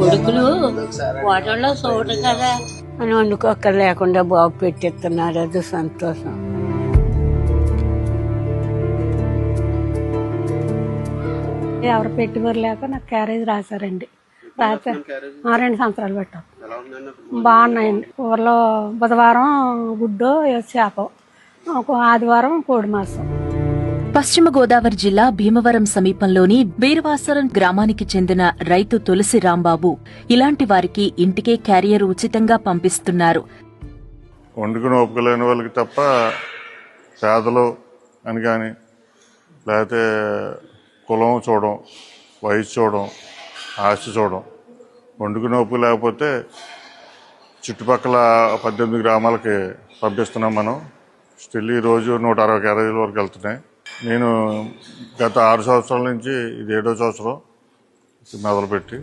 కొడుకులు వాటర్లో చూడరు కదా అని వండుకోక్కర్ లేకుండా బాబు పెట్టిస్తున్నారు. అది సంతోషం. ఎవరు పెట్టుబడి లేక నాకు క్యారేజ్ రాశారండి. రాశారు 2 సంవత్సరాలు పెట్టాం. బాగున్నాయండి. ఊర్లో బుధవారం గుడ్డు చేప, ఆదివారం కోడి మాంసం. పశ్చిమ గోదావరి జిల్లా భీమవరం సమీపంలోని బీరవాసరం గ్రామానికి చెందిన రైతు తులసి రాంబాబు ఇలాంటి వారికి ఇంటికే క్యారియర్ ఉచితంగా పంపిస్తున్నారు. వండుకుని ఒప్పుకోలేని వాళ్ళకి తప్ప పేదలు అని కానీ, లేకపోతే కులం చూడడం, వయసు చూడడం, ఆస్తి చూడడం, వండుకుని ఒప్పు లేకపోతే చుట్టుపక్కల 18 గ్రామాలకి పంపిస్తున్నాం మనం. స్టిల్ ఈరోజు 160 క్యారేజీల వరకు వెళ్తున్నాయి. నేను గత 6 సంవత్సరాల నుంచి ఇది 7వ సంవత్సరం మొదలుపెట్టి.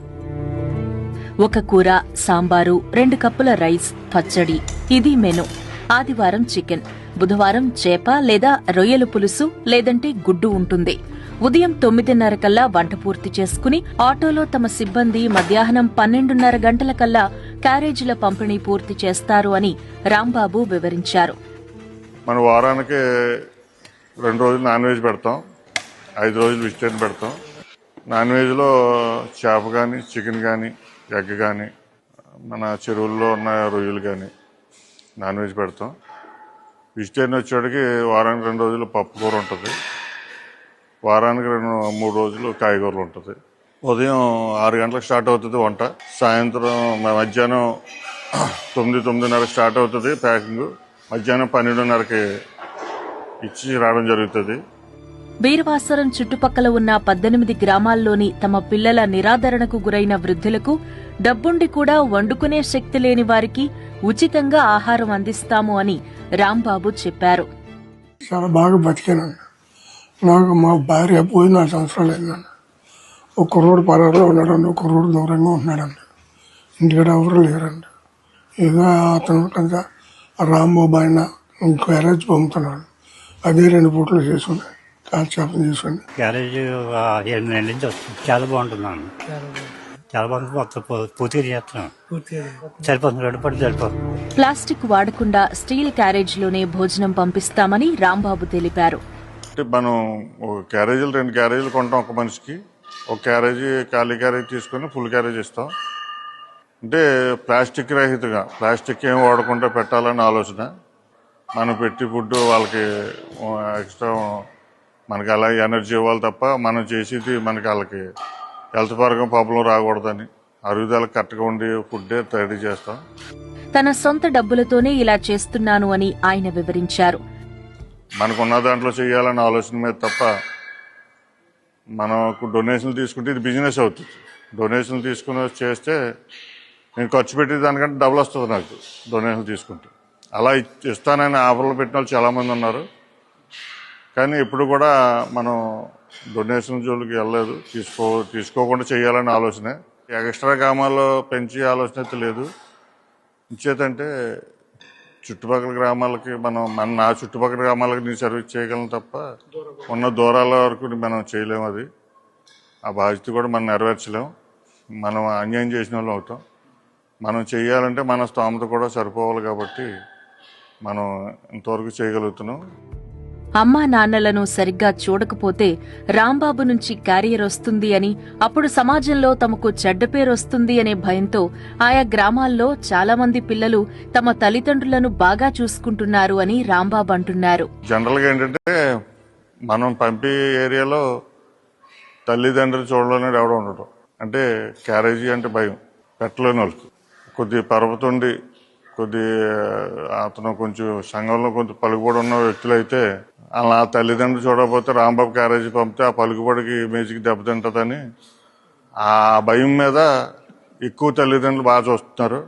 ఒక కూర, సాంబారు, 2 కప్పుల రైస్, పచ్చడి, ఇది మెను. ఆదివారం చికెన్, బుధవారం చేప లేదా రొయ్యల పులుసు లేదంటే గుడ్డు ఉంటుంది. ఉదయం 9:30 కల్లా వంట పూర్తి చేసుకుని ఆటోలో తమ సిబ్బంది మధ్యాహ్నం 12:30 గంటల కల్లా క్యారేజీల పంపిణీ పూర్తి చేస్తారు అని రాంబాబు వివరించారు. మన వారానికి 2 రోజులు నాన్ వెజ్ పెడతాం, 5 రోజులు వెజిటేరియన్ పెడతాం. నాన్ వెజ్లో చేప కానీ, చికెన్ కానీ, ఎగ్ కానీ, మన చెరువుల్లో ఉన్న రొయ్యలు కానీ నాన్ వెజ్ పెడతాం. వెజిటేరియన్ వచ్చేటికి వారానికి 2 రోజులు పప్పు కూర ఉంటుంది, వారానికి 3 రోజులు కాయగూరలు ఉంటుంది. ఉదయం 6 గంటలకు స్టార్ట్ అవుతుంది వంట, సాయంత్రం మధ్యాహ్నం 9:30 స్టార్ట్ అవుతుంది ప్యాకింగ్, మధ్యాహ్నం 12:30కి ఇచ్చి రావడం జరుగుతుంది. బీరవాసరం చుట్టుపక్కల ఉన్న 18 గ్రామాల్లోని తమ పిల్లల నిరాదరణకు గురైన వృద్ధులకు, డబ్బుండి కూడా వండుకునే శక్తి లేని వారికి ఉచితంగా ఆహారం అందిస్తాము అని రాంబాబు చెప్పారు. చాలా బాగా బతికానండి. నాకు మా భార్య పోయి 4 సంవత్సరాలు అయిందండి. ఒక కుర్రోడు పరారులో ఉన్నాడండి, ఒక కుర్రోడు దూరంగా ఉంటున్నాడండి. ఇంటికాడ ఎవరు లేరండి. ఇక అతను కదా రాంబాబు ఆయన క్యారేజ్ పంపుతున్నాడు. అదే 2 పూటలు చేసుకుని కాల్చేపం చేసుకుని క్యారేజ్ 7 నెలల నుంచి వస్తుంది. చాలా బాగుంటున్నాను, చాలా బాగుంటుంది. మొత్తం పూర్తిగా చేస్తున్నాను, సరిపోతుంది, 2 పూటలు సరిపోతుంది. ప్లాస్టిక్ వాడకుండా స్టీల్ క్యారేజ్లోనే భోజనం పంపిస్తామని రాంబాబు తెలిపారు. మనం ఒక క్యారేజీలు 2 క్యారేజీలు కొంటాం ఒక మనిషికి. ఒక క్యారేజీ ఖాళీ క్యారేజీ తీసుకుని ఫుల్ క్యారేజ్ ఇస్తాం. అంటే ప్లాస్టిక్ రహితంగా, ప్లాస్టిక్ ఏం వాడకుండా పెట్టాలని ఆలోచన. మనం పెట్టి ఫుడ్ వాళ్ళకి ఎక్స్ట్రా మనకి అలా ఎనర్జీ ఇవ్వాలి తప్ప మనం చేసేది మనకి వాళ్ళకి హెల్త్ పరంగా ప్రాబ్లం రాకూడదని అరుగుదలకు కరెక్ట్గా ఉండి ఫుడ్డే రెడీ చేస్తాం. తన సొంత డబ్బులతోనే ఇలా చేస్తున్నాను అని ఆయన వివరించారు. మనకున్న దాంట్లో చేయాలన్న ఆలోచన మీద తప్ప మనకు డొనేషన్లు తీసుకుంటే ఇది బిజినెస్ అవుతుంది. డొనేషన్లు తీసుకుని చేస్తే నేను ఖర్చు పెట్టే దానికంటే డబుల్ వస్తుంది నాకు డొనేషన్లు తీసుకుంటే. అలా ఇస్తానని ఆఫర్లు పెట్టిన వాళ్ళు చాలామంది ఉన్నారు. కానీ ఇప్పుడు కూడా మనం డొనేషన్ జోలికి వెళ్ళలేదు, తీసుకోకుండా చేయాలనే ఆలోచనే. ఎక్స్ట్రా గ్రామాల్లో పెంచే ఆలోచన అయితే లేదు. ఇచ్చేదంటే చుట్టుపక్కల గ్రామాలకి నా చుట్టుపక్కల గ్రామాలకి నేను సర్వీస్ చేయగలను తప్ప ఉన్న దూరాల వరకు మనం చేయలేము. అది ఆ బాధ్యత కూడా మనం నెరవేర్చలేము. మనం అన్యాయం చేసిన వాళ్ళు అవుతాం. మనం చేయాలంటే మన స్తోమత కూడా సరిపోవాలి కాబట్టి మనం ఇంతవరకు చేయగలుగుతున్నాం. అమ్మా నాన్నలను సరిగ్గా చూడకపోతే రాంబాబు నుంచి క్యారియర్ వస్తుంది అని, అప్పుడు సమాజంలో తమకు చెడ్డ పేరొస్తుంది అనే భయంతో ఆయా గ్రామాల్లో చాలా మంది పిల్లలు తమ తల్లిదండ్రులను బాగా చూసుకుంటున్నారు అని రాంబాబు అంటున్నారు. జనరల్గా ఏంటంటే మనం పంపే ఏరియాలో తల్లిదండ్రులు చూడలేని ఎవడో ఉండటం, అంటే క్యారేజీ అంటే భయం పెట్టలేని వాళ్ళకి. కొద్ది పరపతుండి అతను కొంచెం సంఘంలో కొంచెం పలుకుబడి ఉన్న వ్యక్తులు అయితే అలా తల్లిదండ్రులు చూడకపోతే రాంబాబు క్యారేజీ పంపితే ఆ పలుకుబడికి ఇమేజ్కి దెబ్బతింటుందని ఆ భయం మీద ఎక్కువ తల్లిదండ్రులు బాగా చూస్తున్నారు.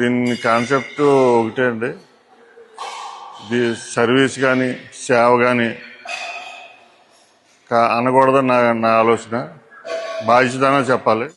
దీని కాన్సెప్ట్ ఒకటే అండి, సర్వీస్ కానీ సేవ కానీ అనకూడదని నా ఆలోచన. బాధ్యతనే చెప్పాలి.